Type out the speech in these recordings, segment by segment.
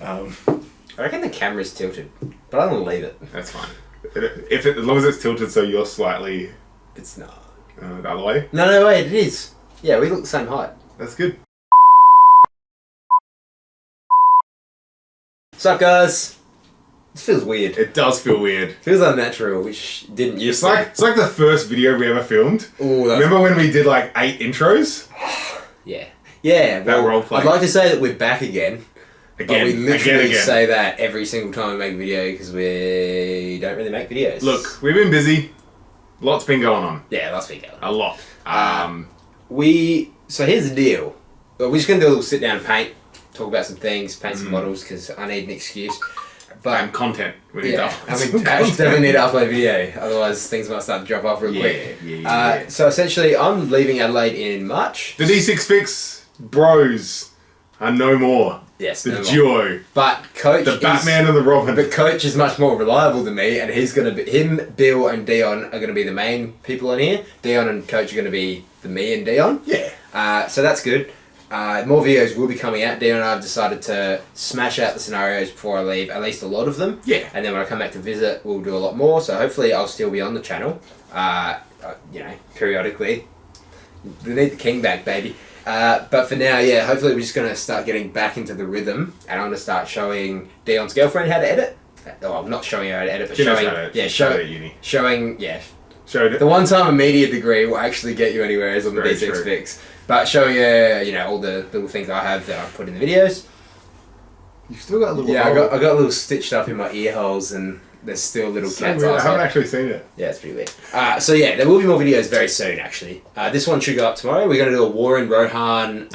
I reckon the camera's tilted, but I'm gonna leave it. That's fine. As long as it's tilted so you're slightly It's not. the other way. No, wait, it is. Yeah, we look the same height. That's good. What's up, guys? This feels weird. It does feel weird. Feels unnatural, which didn't used to. It's like the first video we ever filmed. Ooh, Remember when we did like 8 intros? Yeah. Yeah, That role play. I'd like to say that we're back again. Again, but we literally again. say that every single time we make a video because we don't really make videos. Look, we've been busy. Lots been going on. Yeah, last week. A lot. So here's the deal. Well, we're just going to do a little sit down and paint, talk about some things, paint some models because I need an excuse. But content. We need to I definitely need to upload a video, otherwise things might start to drop off real quick. Yeah. So essentially, I'm leaving Adelaide in March. The D6 Fix bros are no more. Yes, The no more. duo. But Coach The Batman and the Robin. But Coach is much more reliable than me, and he's gonna be Bill, and Dion are gonna be the main people in here. Dion and Coach are gonna be me and Dion. Yeah. So that's good. More videos will be coming out. Dion and I have decided to smash out the scenarios before I leave, at least a lot of them. Yeah. And then when I come back to visit, we'll do a lot more. So hopefully I'll still be on the channel. Periodically. We need the king back, baby. But for now, yeah, hopefully we're just going to start getting back into the rhythm, and I'm going to start showing Dion's girlfriend how to edit. Oh, I'm not showing her how to edit, but She knows showing, how to edit. yeah, She showed it at uni. Showed it. The one time a media degree will actually get you anywhere is on the Very D6 true. Fix. But showing her, all the little things I have that I put in the videos. You've still got a little. Yeah, I got a little stitched up in my ear holes, and there's still little cat's I eyes. haven't actually seen it. Yeah, it's pretty weird. So yeah, there will be more videos very soon, actually. This one should go up tomorrow. We're going to do a Warren Rohan,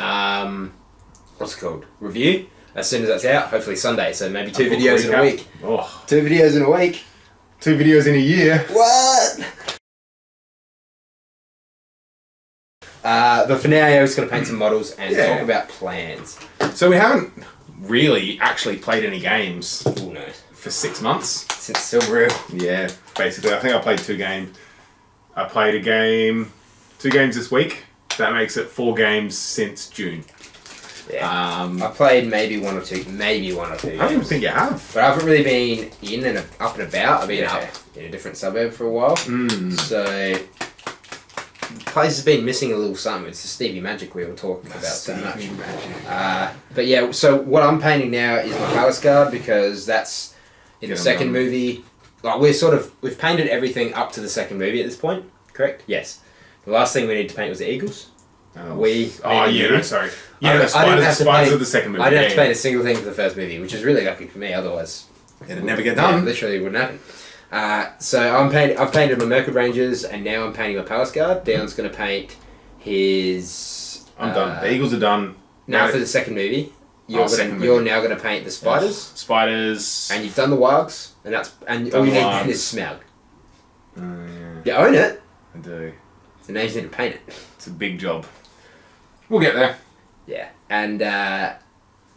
what's it called? Review. As soon as that's out, hopefully Sunday. So maybe 2 videos in a week. Oh. 2 videos in a week. 2 videos in a year. What? But for now, yeah, we're just going to paint some models and talk about plans. So we haven't really actually played any games Oh no. for 6 months. Since Silver. Yeah, basically. I think I played 2 games. I played 2 games this week. That makes it 4 games since June. Yeah. I played maybe one or two. I don't even games. think you have. But I haven't really been in and up and about. I've been up in a different suburb for a while. So the place has been missing a little something. It's the Stevie Magic we were talking about so much. But yeah, so what I'm painting now is my Palace Guard because that's in the second movie. Like we've painted everything up to the second movie at this point, correct? Yes. The last thing we need to paint was the Eagles. Sorry. I didn't have to Spiders paint- of the second movie. I didn't have to paint a single thing for the first movie, which is really lucky for me. Otherwise, It'd never get yeah, done. literally wouldn't happen. So I've painted my Mercury Rangers, and now I'm painting my Palace Guard. Dion's going to paint his. I'm done. The Eagles are done. Now for the second movie, you're now going to paint the Spiders, Spiders. and you've done the Wargs, and all you need to paint is Smaug. You own it. I do. So now you just need to paint it. It's a big job. We'll get there. Yeah, and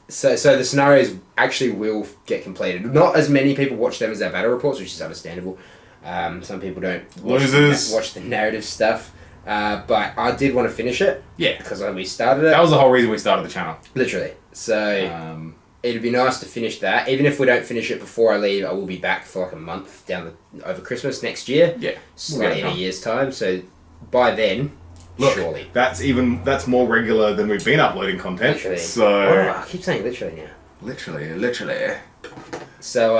so the scenarios actually will get completed. Not as many people watch them as their battle reports, which is understandable. Some people don't watch the narrative stuff. But I did want to finish it. Yeah. Because we started it. That was the whole reason we started the channel. Literally. So it'd be nice to finish that. Even if we don't finish it before I leave, I will be back for like a month over Christmas next year. Yeah. So in a year's time. So by then, surely. That's more regular than we've been uploading content. Literally. So I keep saying literally now. Literally. So,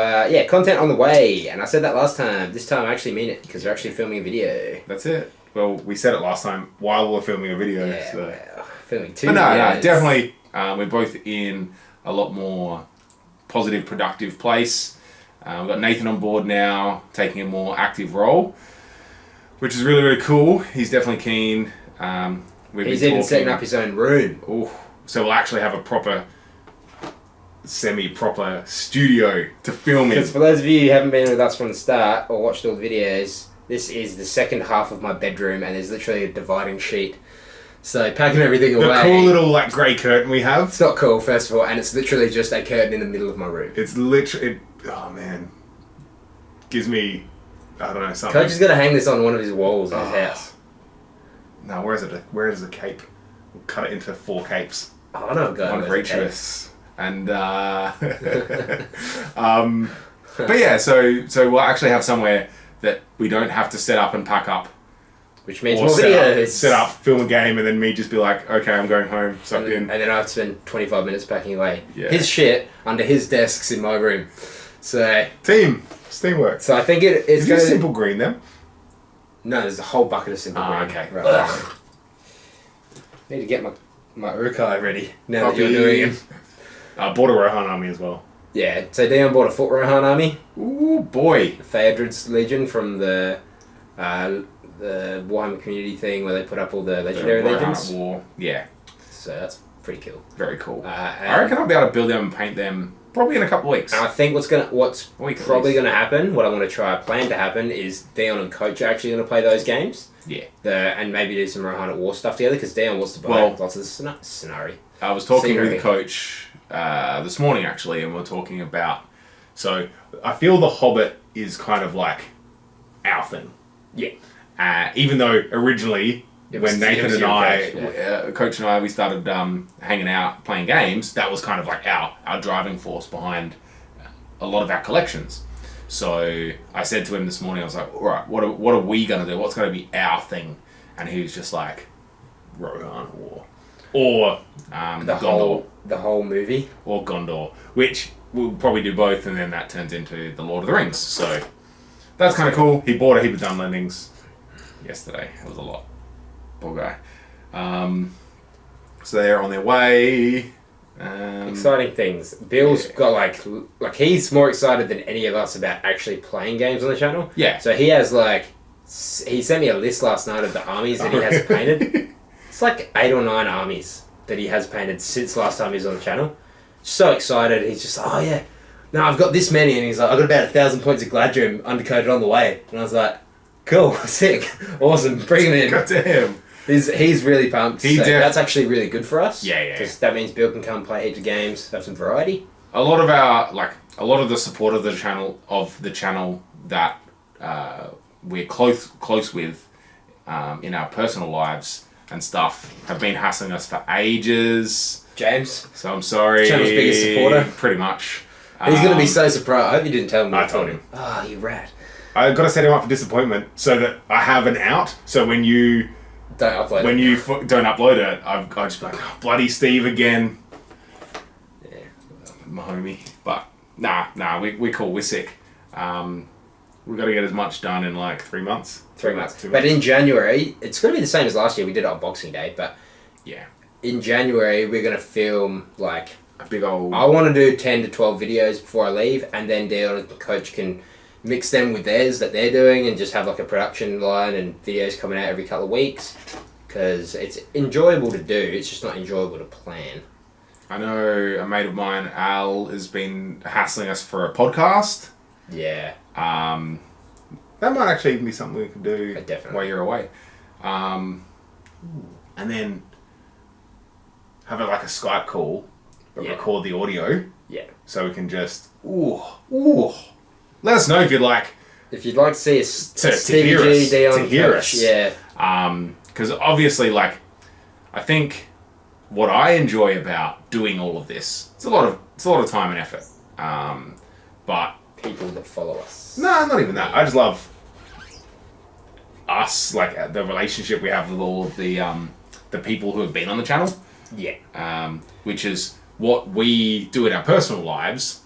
content on the way. And I said that last time. This time I actually mean it because we're actually filming a video. That's it. Well, we said it last time while we were filming a video. Yeah, so. well, filming 2 But no, videos. definitely. We're both in a lot more positive, productive place. We've got Nathan on board now, taking a more active role, which is really, really cool. He's definitely keen. He's even setting up his own room. Ooh, so we'll actually have a proper, semi-proper studio to film in. Because for those of you who haven't been with us from the start or watched all the videos, this is the second half of my bedroom, and there's literally a dividing sheet. So packing everything away. The cool little grey curtain we have. It's not cool, first of all, and it's literally just a curtain in the middle of my room. It's literally, oh man, gives me, I don't know, something. Coach is gonna hang this on one of his walls in his house. No, where is the cape? We'll cut it into 4 capes. Oh, I know a guy. One who for has each a of cape. us. And but yeah, so we'll actually have somewhere that we don't have to set up and pack up. Which means Or more videos. set up, film a game, and then me just be like, okay, I'm going home, sucked in. And then I have to spend 25 minutes packing away Yeah. his shit under his desks in my room. So Teamwork. I think it's Is going it to... Simple Green then? No, there's a whole bucket of Simple Green. Okay. Right there. Need to get my Urkai ready now that you're doing it. I bought a Rohan army as well. Yeah, so Dion bought a Foot Rohan army. Ooh, boy. Theodred's Legion from the Warhammer community thing where they put up all the legendary Rohan legions. at War. Yeah, So that's pretty cool. very cool. And I reckon I'll be able to build them and paint them probably in a couple of weeks. I think what's Week at probably least. going to happen, what I want to plan to happen, is Dion and Coach are actually going to play those games. Yeah. And maybe do some Rohan at War stuff together because Dion wants to buy Well- lots of the scenario. I was talking Scenery. with Coach this morning actually, and we we're talking about. So I feel the Hobbit is kind of like our thing. Yeah. Even though originally It was- when Nathan it was and your I, coach, Coach and I, we started hanging out playing games. That was kind of like our driving force behind a lot of our collections. So I said to him this morning, I was like, all right, what are we gonna do? What's gonna be our thing? And he was just like, Rohan War, or The whole movie. or Gondor, which we'll probably do both, and then that turns into the Lord of the Rings. So that's kind of cool. He bought a heap of Dunlendings yesterday. It was a lot. Poor guy. So they're on their way. Exciting things. Bill's got like he's more excited than any of us about actually playing games on the channel. Yeah. So he has he sent me a list last night of the armies that he has painted. It's like 8 or 9 armies that he has painted since last time he was on the channel. So excited. He's just like, oh yeah, no, I've got this many, and he's like, I've got about 1,000 points of Gladrim undercoated on the way, and I was like, cool, sick, awesome, bring him in. God damn. He's really pumped. That's actually really good for us. Yeah. Because that means Bill can come play heaps of games, have some variety. A lot of the support of the channel that we're close with in our personal lives and stuff have been hassling us for ages. James, So I'm sorry. Channel's biggest supporter. Pretty much. he's going to be so surprised. I hope you didn't tell him. I told him. Oh, you rat. I got to set him up for disappointment so that I have an out. So when you Don't upload when it. you don't upload it, I just be like, oh, bloody Steve again. Yeah. My homie. But nah, we're cool. We're sick. We've got to get as much done in like 3 months. 3 months. 2 But months. in January, it's going to be the same as last year. We did it on Boxing Day, but Yeah. in January, we're going to film like... A big old... I want to do 10 to 12 videos before I leave, and then Dale and Coach can mix them with theirs that they're doing and just have like a production line and videos coming out every couple of weeks. Because it's enjoyable to do, it's just not enjoyable to plan. I know a mate of mine, Al, has been hassling us for a podcast. Yeah. That might actually even be something we could do Definitely. while you're away. And then have it like a Skype call, but Yeah. record the audio Yeah. so we can just... Ooh. Let us know if you'd like... If you'd like to see us, To Stevie hear G, us. Dion, To hear Coach, us. yeah. Because obviously, like, I think what I enjoy about doing all of this, it's a lot of time and effort. But People that follow us. no, not even that. I just love us, like the relationship we have with all of the people who have been on the channel. Yeah. Which is what we do in our personal lives.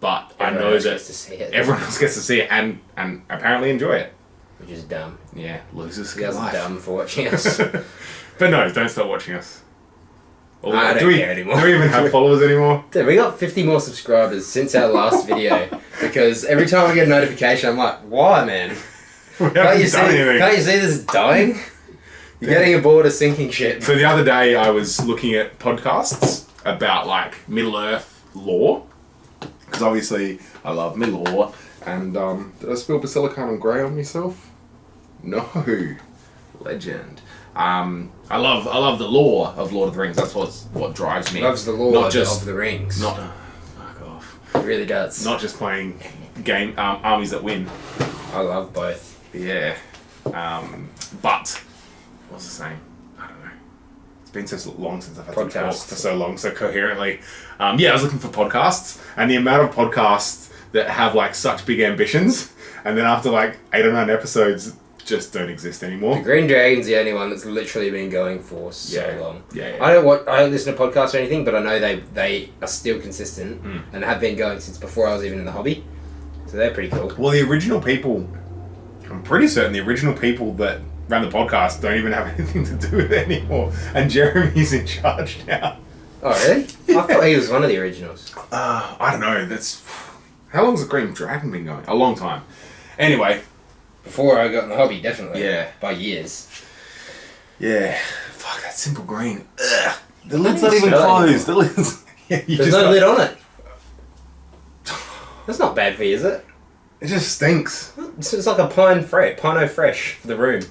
But Everyone I know else that gets to see it. everyone else gets to see it and apparently enjoy it. Which is dumb. Yeah, losers You get guys are life. dumb for watching us. But no, don't stop watching us. Or I don't do we, care anymore. Do we even have followers anymore? Dude, we got 50 more subscribers since our last video. Because every time I get a notification, I'm like, why, man? We Can't haven't you see done anything. this is dying? You're getting aboard of sinking shit. So the other day I was looking at podcasts about like Middle-earth lore. Because obviously I love Middle-lore. And did I spill Basilicon Grey on myself? No. Legend. I love the lore of Lord of the Rings. That's what drives me. Loves the lore Not just of the rings. not fuck off. It really does. Not just playing game armies that win. I love both. Yeah. But what's the saying? I don't know. It's been so long since I've had to talk Podcasts. for so long, so coherently. I was looking for podcasts, and the amount of podcasts that have like such big ambitions, and then after like 8 or 9 episodes, just don't exist anymore. The Green Dragon's the only one that's literally been going for so long. Yeah. I don't listen to podcasts or anything, but I know they are still consistent and have been going since before I was even in the hobby. So they're pretty cool. Well, the original people, I'm pretty certain the original people that ran the podcast don't even have anything to do with it anymore, and Jeremy's in charge now. Oh really? I thought he was one of the originals. I don't know. How long has the Green Dragon been going? A long time. Anyway. Before I got in the hobby, definitely. Yeah. By years. Yeah. Fuck, that Simple Green. Ugh. The lid's don't not even smell it closed. The lid's... Yeah, There's no lid on it. That's not bad for you, is it? It just stinks. It's like a Pino Fresh for the room.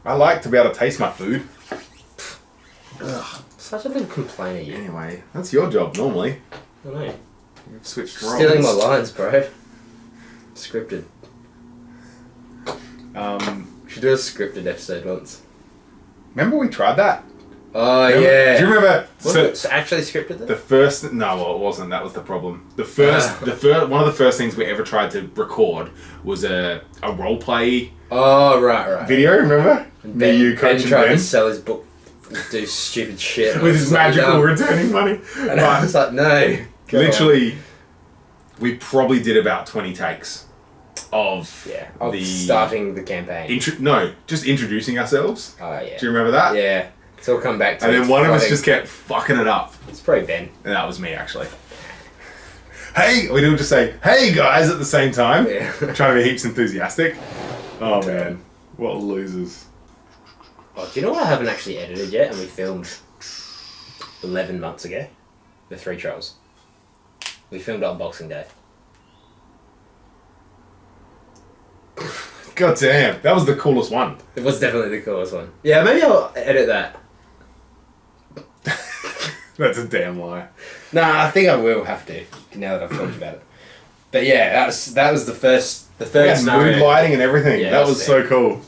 I like to be able to taste my food. Ugh. Such a little complainer, you. Anyway, that's your job normally. I know. You've switched roles. Stealing my lines, bro. Scripted. We should do a scripted episode once. Remember we tried that? Oh, Remember? yeah. Do you remember? Was it actually scripted then? The first... No, well, it wasn't. That was the problem. The first... One of the first things we ever tried to record was a roleplay Oh, right. video, remember? Ben, you Ben coaching tried Ben. to sell his book, do stupid shit. With his magical returning money. And I was like, no. Go Literally, we probably did about 20 takes of on. Of starting the campaign. Just introducing ourselves. Oh, yeah. Do you remember that? Yeah. It's all come back to And it. then one of us Fighting. just kept fucking it up. It's probably Ben. And that was me, actually. Hey! We didn't just say, hey guys, at the same time. Yeah. Trying to be heaps enthusiastic. Oh man. What losers. Oh, do you know what I haven't actually edited yet? And we filmed 11 months ago? The 3 Trolls. We filmed it on Boxing Day. God damn. That was the coolest one. It was definitely the coolest one. Yeah, maybe I'll edit that. That's a damn lie. Nah, I think I will have to, now that I've talked about it. But yeah, that was the third scenario. Mood lighting and everything. Yeah, that that's was so cool.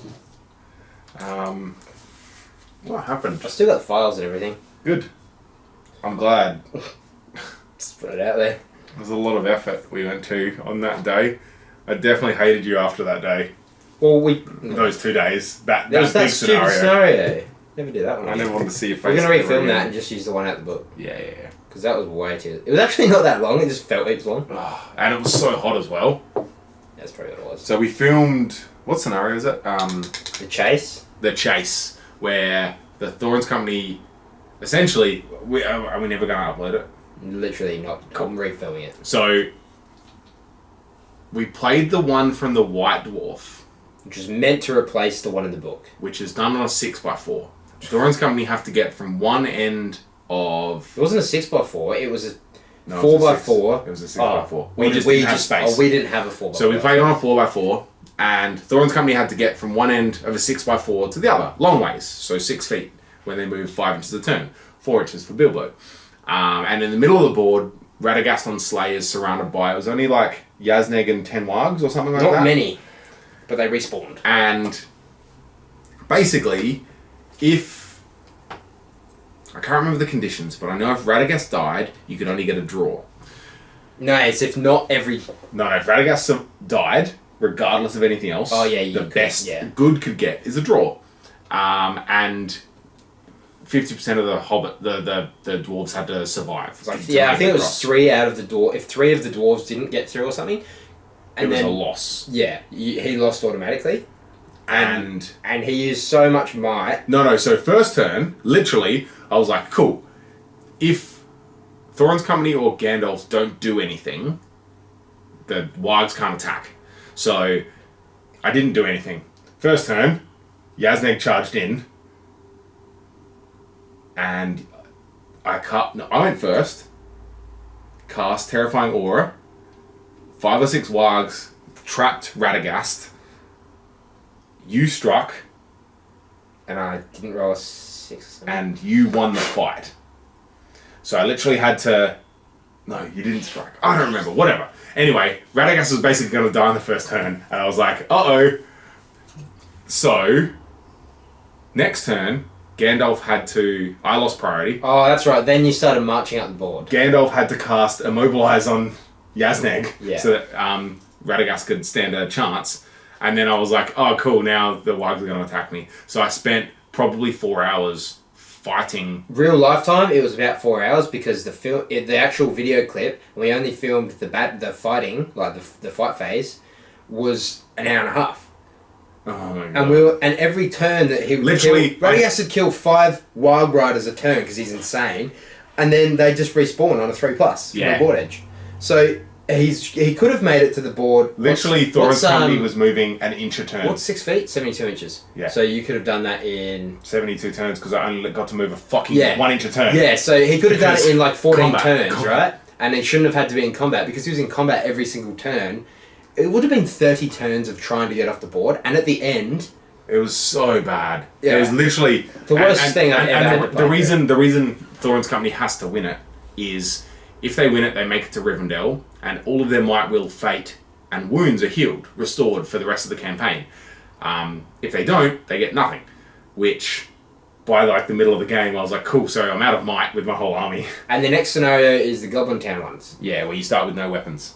What happened? I've still got the files and everything. Good. I'm glad. Just put it out there. There's a lot of effort we went to on that day. I definitely hated you after that day. Well, Those 2 days. That there was that big stupid scenario. Never do that one. I never wanted to see your face. We're going to ever refilm again. that and just use the one out the book. Yeah. Because that was way too... It was actually not that long, it just felt heaps long. And it was so hot as well. That's probably what it was. So we filmed... What scenario is it? The chase? The Chase, where the Thorns Company... Essentially, are we never going to upload it? Literally not. I'm refilming it. So, we played the one from the White Dwarf, Which was meant to replace the one in the book. which is done on a 6x4. Thorns Company have to get from one end of... It wasn't a 6x4, it was a No, it was a 4x4. It was a 6x4. Oh, We just didn't have space. Oh, we didn't have a 4x4. So we played on a 4x4, and Thorns Company had to get from one end of a 6x4 to the other, long ways, so 6 feet, when they move 5 inches a turn, 4 inches for Bilbo. And in the middle of the board, Radagast Slay is surrounded by, it was only like Yazneg and 10 Wargs or something like that. Not many, but they respawned. And basically, if... I can't remember the conditions, but I know if Radagast died, you could only get a draw. No, it's if not every... No, if Radagast died, regardless of anything else, Oh, yeah, you the could, best yeah. good could get is a draw. And 50% of the hobbit, the dwarves had to survive. I think it was 3 out of the dwarf. If 3 of the dwarves didn't get through or something, It was a loss. Yeah, he lost automatically. And he used so much might. no, so first turn, literally, I was like, cool. If Thorin's Company or Gandalf don't do anything, the Wargs can't attack. So I didn't do anything. First turn, Yazneg charged in, and I went first. Cast Terrifying Aura. 5 or 6 Wargs trapped Radagast. You struck, And I didn't roll a 6 or something. and you won the fight. So I literally had to... No, you didn't strike. I don't remember. Whatever. Anyway, Radagast was basically going to die in the first turn, and I was like, uh-oh. So, next turn, Gandalf had to... I lost priority. Oh, that's right. Then you started marching up the board. Gandalf had to cast Immobilize on Yazneg Yeah. so that Radagast could stand a chance. And then I was like, oh, cool, now the Wargs are going to attack me. So I spent probably 4 hours fighting. Real lifetime, it was about 4 hours because the actual video clip, we only filmed the fighting, like the fight phase, was an hour and a half. Oh my god. And every turn that he would Literally, kill, Radagast would kill 5 Wild Riders a turn because he's insane, and then they just respawn on a 3+ from Yeah. the board edge. So he could have made it to the board. Literally, Thorin's company was moving an inch a turn. What's 6 feet? 72 inches. Yeah. So you could have done that in 72 turns because I only got to move a fucking Yeah. 1 inch a turn. Yeah, so he could have done it in like 14 Combat. turns, right? And it shouldn't have had to be in combat because he was in combat every single turn. It would have been 30 turns of trying to get off the board, and at the end, It was so bad. Yeah. It was literally The worst thing I've ever had to the play. reason Thorin's company has to win it is if they win it, they make it to Rivendell, and all of their might, will, fate, and wounds are healed, restored for the rest of the campaign. If they don't, they get nothing. Which, by like the middle of the game, I was like, cool. So I'm out of might with my whole army. and the next scenario is the Goblin Town ones. Yeah, where you start with no weapons.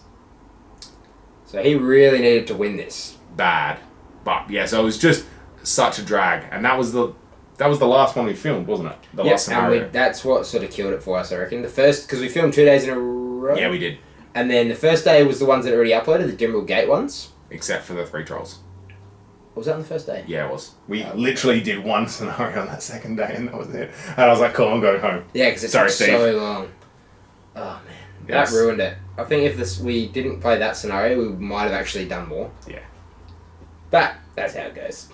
So he really needed to win this. Bad, but yeah. So it was just such a drag, and that was the last one we filmed, wasn't it? The last scenario. And that's what sort of killed it for us, I reckon. The first, because we filmed 2 days in a row. Yeah, we did. And then the first day was the ones that already uploaded, the Dimrill Gate ones. Except for the 3 trolls. Was that on the first day? Yeah, it was. We literally did one scenario on that second day, and that was it. And I was like, cool, I'm going home. Yeah, because it Sorry, took Steve. so long. Oh, man. Yes. That ruined it. I think if we didn't play that scenario, we might have actually done more. Yeah. But that's how it goes.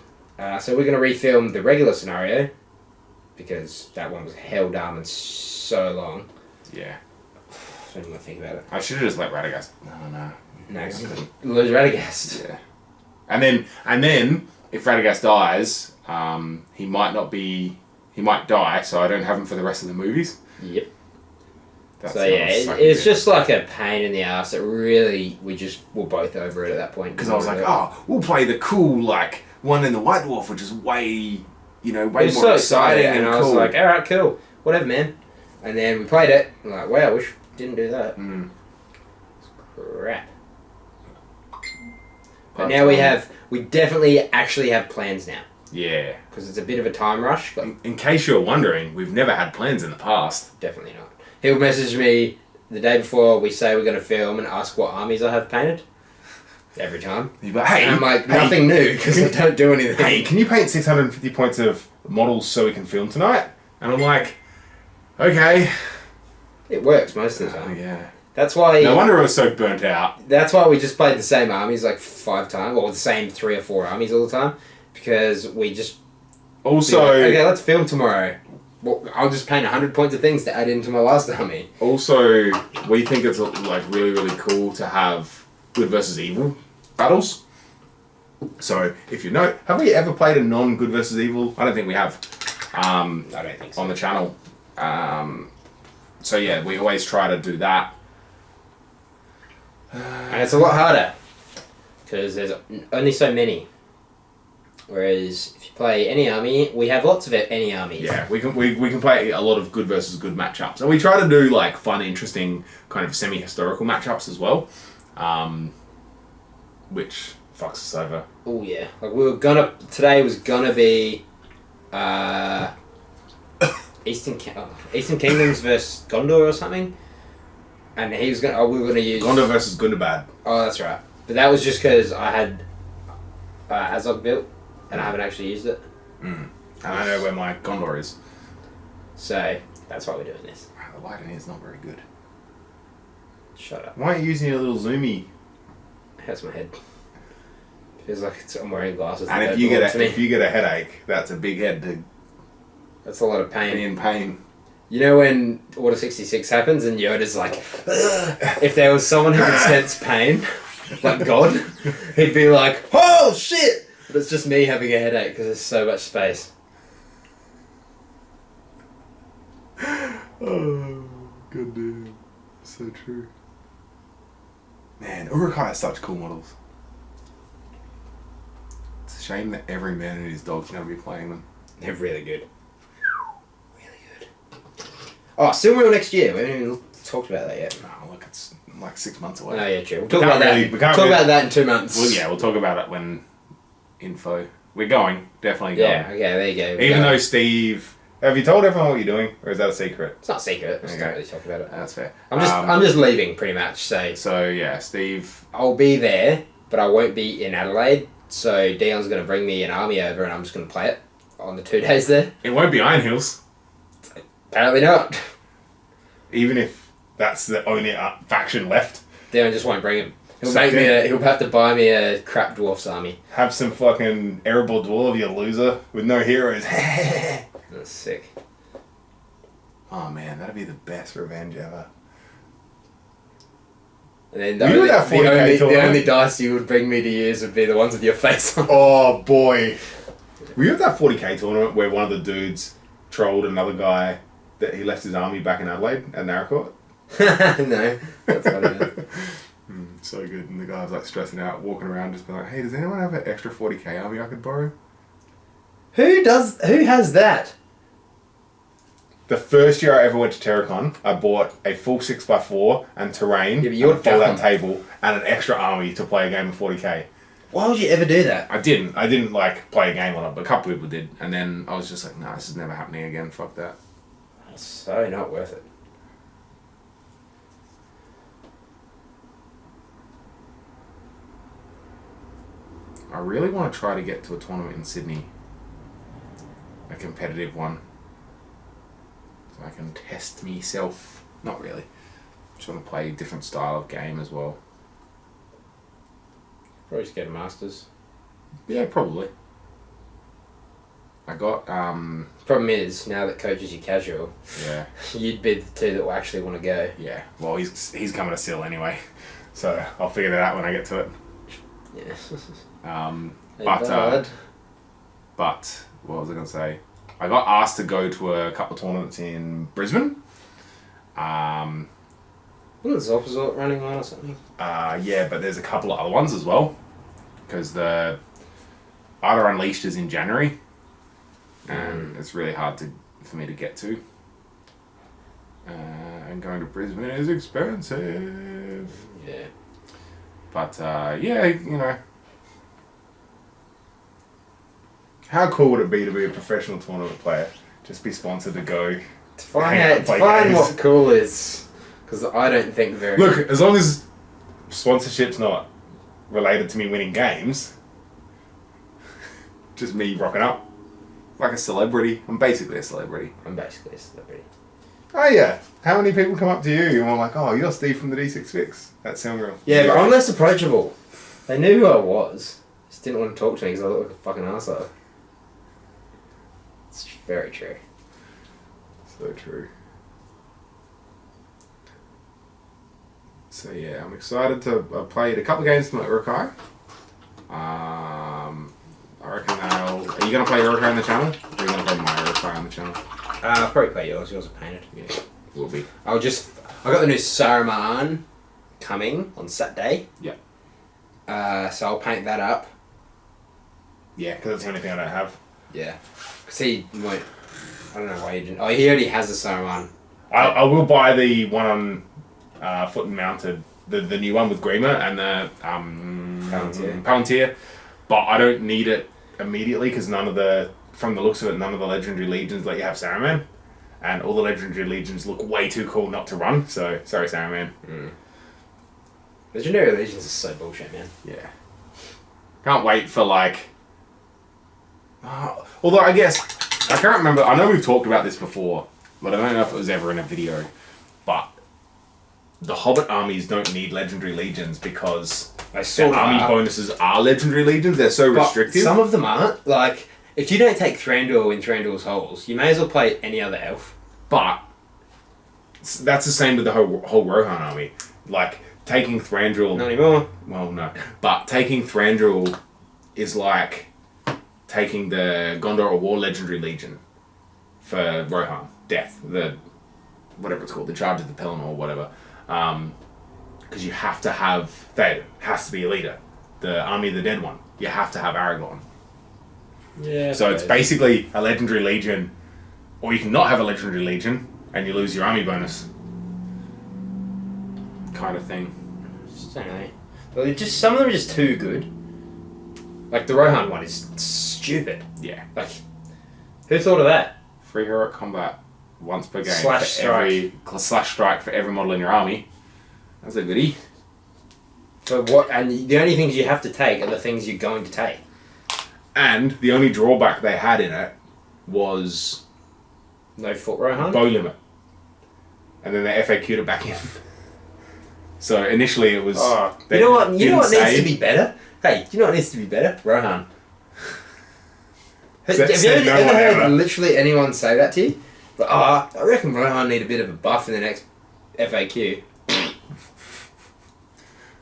So we're going to refilm the regular scenario because that one was hell dumb and so long. Yeah. I don't even want to think about it. I should have just let Radagast. No. No, I couldn't. lose Radagast. Yeah. And then if Radagast dies, he might die, so I don't have him for the rest of the movies. Yep. That's So yeah, it's just like a pain in the ass. It really, we were both over it at that point. because I was like, oh, we'll play the cool like one in the White Dwarf, which is way it more was so exciting exciting, and I was cool. like, all right, cool, whatever, man. And then we played it. I'm like, wow, we didn't do that. It's crap. But now we definitely actually have plans now yeah. because it's a bit of a time rush. But In case you're wondering, we've never had plans in the past. definitely not. He'll message me the day before we say we're going to film and ask what armies I have painted. Every time. He's like, hey, And I'm like, hey, nothing new because I don't do anything. hey, can you paint 650 points of models so we can film tonight? And I'm like, okay. It works most of the time. Yeah. That's why. No wonder I was so burnt out. That's why we just played the same armies like 5 times, or the same 3 or 4 armies all the time, because we just. Also, Like, okay, let's film tomorrow. Well, I'll just paint 100 points of things to add into my last army. also, we think it's like really, really cool to have good versus evil battles. So, if you know, have we ever played a non-good versus evil? I don't think we have. I don't think so. On the channel. So yeah, we always try to do that. And it's a lot harder because there's only so many. Whereas if you play any army, we have lots of any armies. Yeah, we can play a lot of good versus good matchups, and we try to do like fun, interesting kind of semi-historical matchups as well, which fucks us over. Oh yeah, like today was gonna be Eastern Kingdoms versus Gondor or something, and we were gonna use Gondor versus Gundabad. Oh, that's right. But that was just because I had Azog built, and I haven't actually used it. And I know where my Gondor is. So that's why we're doing this. Wow, the light in here is not very good. Shut up. Why aren't you using your little zoomy? It hurts my head. Feels like I'm wearing glasses. And that if you don't belong to me. if you get a headache, that's a big head to That's a lot of be pain. in pain. You know when Order 66 happens and Yoda's like, "Ugh." If there was someone who could sense pain, like God, he'd be like, oh shit! But it's just me having a headache because there's so much space. Oh, goddamn. So true. Man, Uruk-hai has such cool models. It's a shame that every man and his dog's going to be playing them. They're really good. Oh, Silmaril next year. We haven't even talked about that yet. No, look, it's like 6 months away. No, yeah, true. We'll talk about that. Talk about that in 2 months. Well, yeah, we'll talk about it when info. We're going, definitely going. Yeah, okay, there you go. Even though Steve, have you told everyone what you're doing, or is that a secret? It's not secret. Just don't really talk about it. That's fair. I'm just leaving pretty much. So yeah, Steve. I'll be there, but I won't be in Adelaide. So Dion's going to bring me an army over, and I'm just going to play it on the 2 days there. It won't be Iron Hills. Apparently not. Even if that's the only faction left. Dion just won't bring him. He'll have to buy me a crap dwarf's army. Have some fucking Erebor Dwarf, you loser, with no heroes. That's sick. Oh man, that'd be the best revenge ever. And then the only dice you would bring me to use would be the ones with your face on. Oh boy. Were you at that 40k tournament where one of the dudes trolled another guy that he left his army back in Adelaide at Naracoorte? No, that's funny. So good. And the guy was like stressing out, walking around, just being like, hey, does anyone have an extra 40k army I could borrow? Who has that? The first year I ever went to Terracon, I bought a full 6x4 and terrain, and a fold-out table, and an extra army to play a game of 40k. Why would you ever do that? I didn't like play a game on it, but a couple people did. And then I was just like, nah, this is never happening again. Fuck that. That's so not worth it. I really want to try to get to a tournament in Sydney. A competitive one. So I can test myself. Not really. Just want to play a different style of game as well. Probably just get a Masters. Yeah, probably. I got, Problem is, now that Coach is your casual, yeah, you'd be the two that will actually want to go. Yeah, well, he's coming to Sill anyway. So I'll figure that out when I get to it. Yeah. But what was I going to say? I got asked to go to a couple of tournaments in Brisbane. Wasn't Zopazort running one or something? Yeah, but there's a couple of other ones as well. Because the Ardor Unleashed is in January. And it's really hard for me to get to. And going to Brisbane is expensive. Yeah. But, yeah, you know. How cool would it be to be a professional tournament player? Just be sponsored to go. To find what cool is. Because I don't think very... Look, as long as sponsorship's not related to me winning games, just me rocking up. Like a celebrity. I'm basically a celebrity. Oh yeah. How many people come up to you and are like, oh, you're Steve from the D6 Fix at Silmaril. Yeah, but I'm less approachable. They knew who I was. Just didn't want to talk to me because I look like a fucking arsehole. It's very true. So true. So yeah, I'm excited to played a couple of games with Uruk-hai. I reckon are you going to play Uruk-hai on the channel? Or are you going to play my Uruk-hai on the channel? I'll probably play yours. Yours are painted. Yeah, will be. I got the new Saruman coming on Saturday. Yeah. So I'll paint that up. Yeah, because that's the only thing I don't have. Yeah. Because he won't... I don't know why he didn't... Oh, he already has the Saruman. I will buy the one on foot and mounted, the new one with Grima and the Palantir. But I don't need it immediately because from the looks of it, none of the Legendary Legions let you have Saruman. And all the Legendary Legions look way too cool not to run, so sorry Saruman. Legendary Legions is so bullshit, man. Yeah. Can't wait for although I guess, I can't remember, I know we've talked about this before, but I don't know if it was ever in a video, but the Hobbit armies don't need Legendary Legions because their army bonuses are Legendary Legions, they're so restrictive. Some of them aren't. Like, if you don't take Thranduil in Thranduil's Halls, you may as well play any other elf. But that's the same with the whole Rohan army. Like, taking Thranduil... Not anymore. Well, no. But taking Thranduil is like taking the Gondor War Legendary Legion for Rohan. Death. Whatever it's called. The Charge of the Pelennor or whatever. Because you have to have... That has to be a leader. The Army of the Dead one. You have to have Aragorn. Yeah. So it's basically a Legendary Legion, or you can not have a Legendary Legion, and you lose your army bonus. Kind of thing. Just don't know. Well, just some of them are just too good. Like the Rohan one is stupid. Yeah. Like, who thought of that? Free heroic combat once per game. Slash strike for every model in your army. That's a goodie. But what? And the only things you have to take are the things you're going to take. And the only drawback they had in it was no foot Rohan. Bow limit. And then they FAQ'd it back in. So initially it was. You know what? You know what needs to be better? Hey, do you know what needs to be better? Rohan. Have you ever heard literally anyone say that to you? But, I reckon Rohan need a bit of a buff in the next FAQ.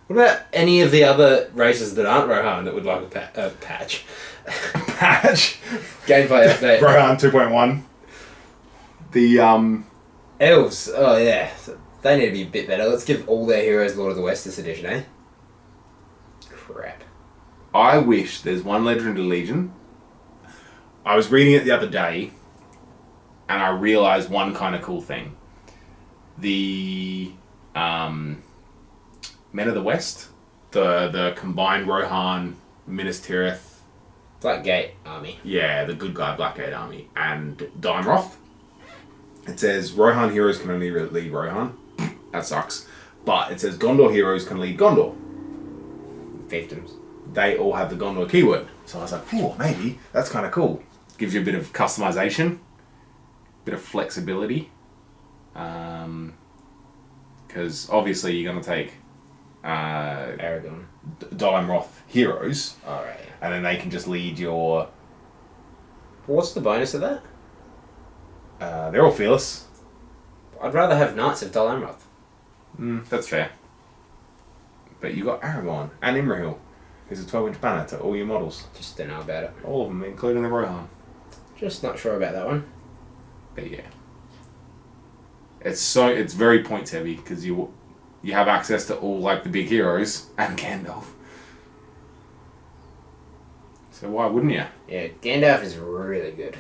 What about any of the other races that aren't Rohan that would like a patch? Patch? Gameplay update. Rohan 2.1. The Elves. Oh yeah, they need to be a bit better. Let's give all their heroes Lord of the West this edition, eh? Crap. I wish there's one Legendary Legion. I was reading it the other day, and I realised one kind of cool thing. The Men of the West, the combined Rohan, Minas Tirith, Blackgate army. Yeah, the good guy Blackgate army, and Daimroth. It says Rohan heroes can only lead Rohan. That sucks. But it says Gondor heroes can lead Gondor. Fiefdoms. They all have the Gondor keyword. So I was like, oh, maybe. That's kind of cool. Gives you a bit of customization. Bit of flexibility. Because obviously you're going to take Aragorn. Daimroth heroes. Alright. And then they can just lead your... What's the bonus of that? They're all fearless. I'd rather have Knights of Dol Amroth. That's fair. But you got Aragorn and Imrahil. Who's a 12-inch banner to all your models. Just don't know about it. All of them, including the Rohan. Just not sure about that one. But yeah. It's very points heavy because you have access to all like the big heroes and Gandalf. So why wouldn't you? Yeah, Gandalf is really good.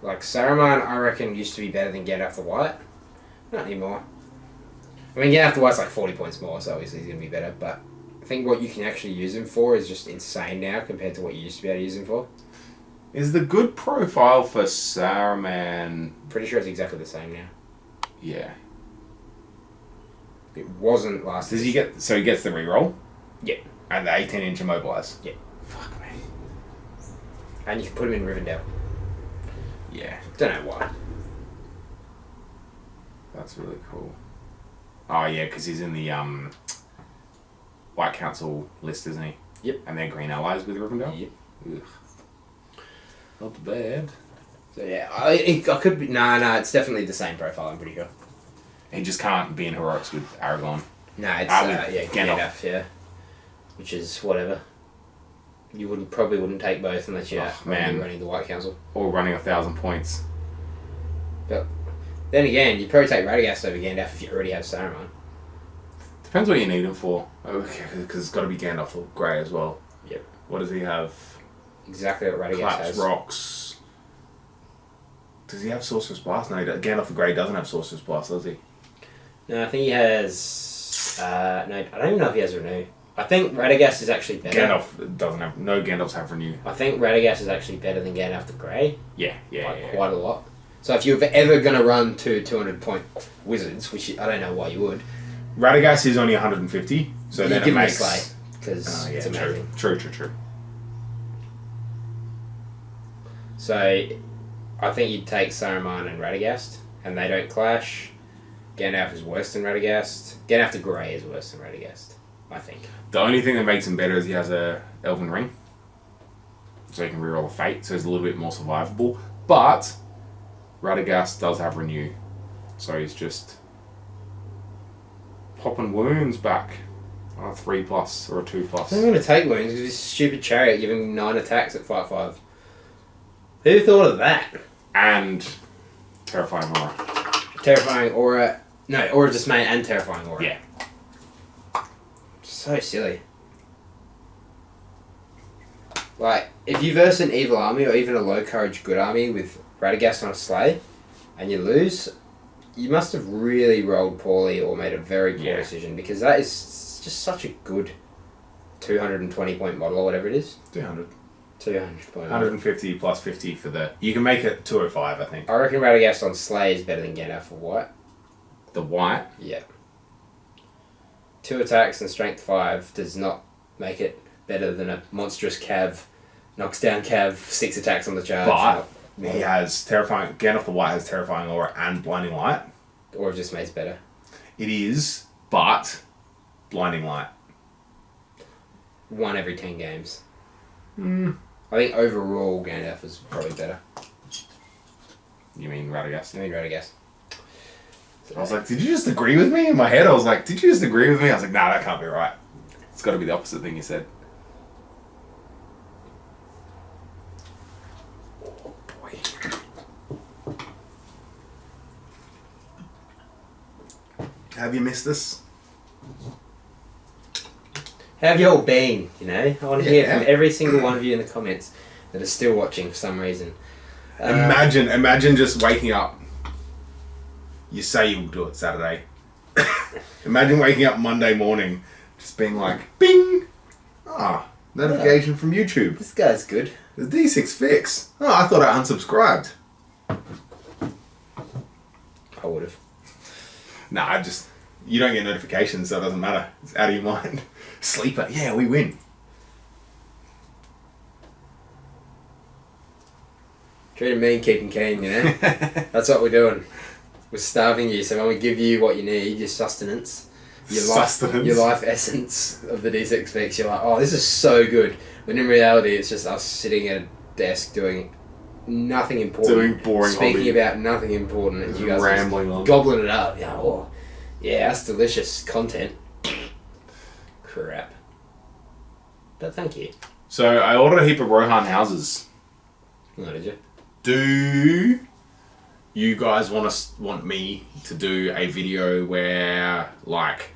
Like Saruman, I reckon used to be better than Gandalf the White. Not anymore. I mean, Gandalf the White's like 40 points more, so obviously he's going to be better, but I think what you can actually use him for is just insane now compared to what you used to be able to use him for. Is the good profile for Saruman... Pretty sure it's exactly the same now. Yeah. It wasn't last Does he get... So he gets the reroll? Yeah. And the 18-inch immobilize? Yeah. Fuck me. And you can put him in Rivendell. Yeah. Don't know why. That's really cool. Oh yeah, because he's in the White Council list, isn't he? Yep. And they're green allies with Rivendell? Yep. Ugh. Not bad. So yeah, I could be... No, it's definitely the same profile, I'm pretty sure. He just can't be in heroics with Aragorn. No, it's Gandalf, yeah. Which is whatever. You probably wouldn't take both unless you're running the White Council. Or running 1,000 points. But then again, you'd probably take Radagast over Gandalf if you already have Saruman. Depends what you need him for. Okay, because it's got to be Gandalf or Grey as well. Yep. What does he have? Exactly what Radagast Collapse has. Rocks. Does he have Sorcerer's Blast? No, Gandalf the Grey doesn't have Sorcerer's Blast, does he? No, I think he has... no, I don't even know if he has Renew. I think Radagast is actually better. Gandalf doesn't have... No Gandalfs have Renew. I think Radagast is actually better than Gandalf the Grey. Yeah. Quite a lot. So if you're ever going to run two 200-point wizards, which I don't know why you would... Radagast is only 150, so then it makes... Slay, because it's amazing. True. So, I think you'd take Saruman and Radagast, and they don't clash. Gandalf is worse than Radagast. Gandalf the Grey is worse than Radagast, I think. The only thing that makes him better is he has a Elven Ring. So he can reroll a Fate, so he's a little bit more survivable. But, Radagast does have Renew. So he's just popping wounds back on a 3+ or a 2+. I'm going to take wounds because this stupid chariot giving him 9 attacks at 5/5. Who thought of that? And Terrifying Aura. Terrifying Aura. No, Aura Dismay and Terrifying Aura. Yeah. So silly. Like, if you verse an evil army or even a low courage good army with Radagast on a sleigh, and you lose, you must have really rolled poorly or made a very poor decision, because that is just such a good 220 point model or whatever it is. 200. 200 point. 150 plus 50 for the... You can make it 205, I think. I reckon Radagast on sleigh is better than Gandalf for white. The white? Yeah. 2 attacks and strength 5 does not make it better than a monstrous Cav, knocks down Cav, 6 attacks on the charge. But he has terrifying... Gandalf the White has terrifying aura and blinding light. Or just makes better. It is, but blinding light. 1 every 10 games. I think overall Gandalf is probably better. You mean Radagast? I mean Radagast. I was like, did you just agree with me? In my head, I was like, did you just agree with me? I was like, nah, that can't be right. It's got to be the opposite thing you said. Oh, boy. Have you missed this? How have you all been? You know, I want to hear from every single one of you in the comments that are still watching for some reason. Imagine just waking up. You say you'll do it Saturday. Imagine waking up Monday morning, just being like, bing! Notification from YouTube. This guy's good. The D6 fix. Oh, I thought I unsubscribed. I would have. Nah, you don't get notifications, so it doesn't matter. It's out of your mind. Sleeper, yeah, we win. Treat him mean, keep him keen, you know? That's what we're doing. We're starving you, so when we give you what you need, your sustenance, your life essence of the D6 fix, you're like, oh, this is so good. When in reality, it's just us sitting at a desk doing nothing important. Doing boring speaking hobby. about nothing important, and you guys rambling are on. gobbling it up. Yeah, that's delicious content. Crap. But thank you. So I ordered a heap of Rohan houses. Oh, did you? Do you guys want me to do a video where, like,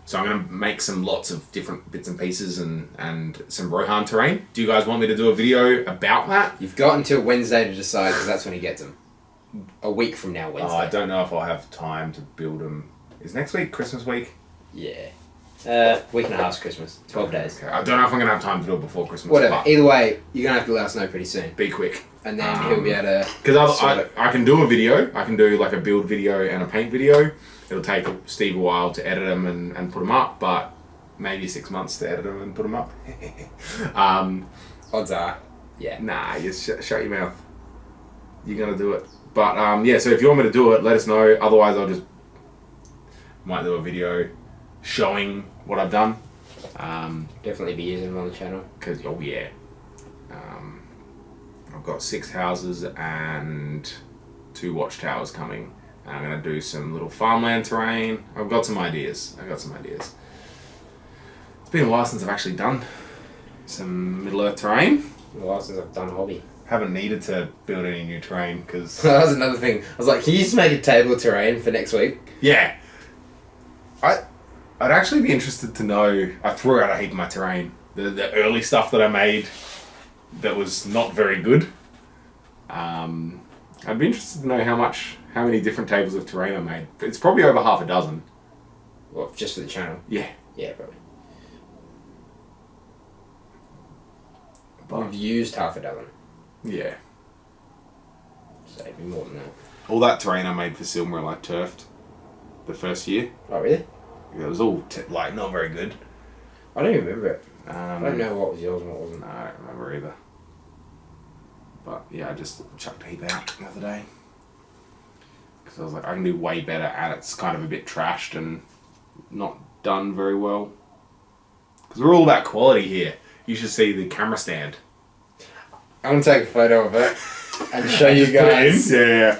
so I'm going to make some lots of different bits and pieces and some Rohan terrain. Do you guys want me to do a video about that? You've got until Wednesday to decide, because that's when he gets them. A week from now, Wednesday. Oh, I don't know if I'll have time to build them. Is next week Christmas week? Yeah. Week and a half's Christmas. 12 days. Okay. I don't know if I'm going to have time to do it before Christmas. Whatever. But Either way, you're going to have to let us know pretty soon. be quick. And then he'll be able to... Because I can do a video. I can do like a build video and a paint video. It'll take Steve a while to edit them and put them up, but maybe 6 months to edit them and put them up. Odds are, yeah. Nah, just shut your mouth. You're going to do it. But yeah, so if you want me to do it, let us know. Otherwise, I'll just might do a video showing what I've done. Definitely be using them on the channel. Because, oh yeah. I've got 6 houses and 2 watchtowers coming. I'm going to do some little farmland terrain. I've got some ideas. It's been a while since I've actually done some Middle-earth terrain. Well, since I've done a hobby. Haven't needed to build any new terrain because... That was another thing. I was like, can you just make a table of terrain for next week? Yeah. I'd actually be interested to know... I threw out a heap of my terrain. The early stuff that I made that was not very good. I'd be interested to know how many different tables of terrain I made. It's probably over half a dozen. Well, just for the channel? Yeah. Yeah, probably. But We've used half a dozen. yeah. So it'd be more than that. All that terrain I made for Silmaril I turfed the first year. Oh, really? It was all not very good. I don't even remember it. I I don't know what was yours and what wasn't. No, I don't remember either. But yeah, I just chucked a heap out the other day. Because I was like, I can do way better, and it's kind of a bit trashed and not done very well. Because we're all about quality here. You should see the camera stand. I'm going to take a photo of it and show you guys. Yeah.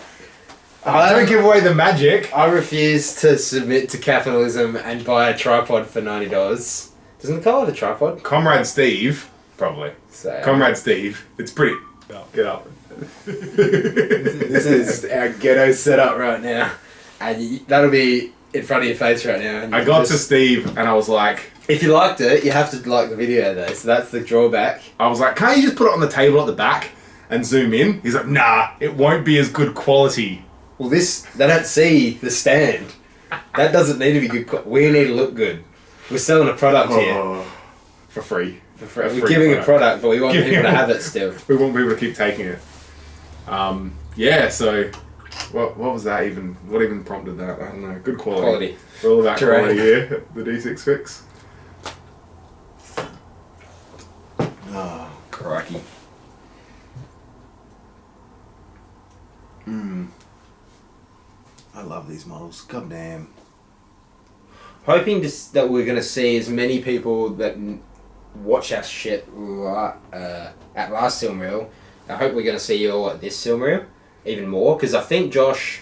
Don't give away the magic. I refuse to submit to capitalism and buy a tripod for $90. Doesn't Nicole have a tripod? Comrade Steve, probably. So, Comrade Steve, it's pretty. Get up. This is our ghetto setup right now. And that'll be in front of your face right now. And I got to Steve and I was like, If you liked it, you have to like the video though, so that's the drawback. I was like, can't you just put it on the table at the back and zoom in? He's like, nah, it won't be as good quality. Well, they don't see the stand. That doesn't need to be good. We need to look good. We're selling a product here. For free. We're giving a product, but we want people to have it still. We want people to keep taking it. Yeah, so what was that even? What even prompted that? I don't know. Good quality. We're all about Terrain. quality here at the D6 Fix. Oh, crikey. I love these models. God damn. Hoping that we're going to see as many people that watch our shit at last Silmaril. I hope we're going to see you all at this Silmaril even more, because I think Josh,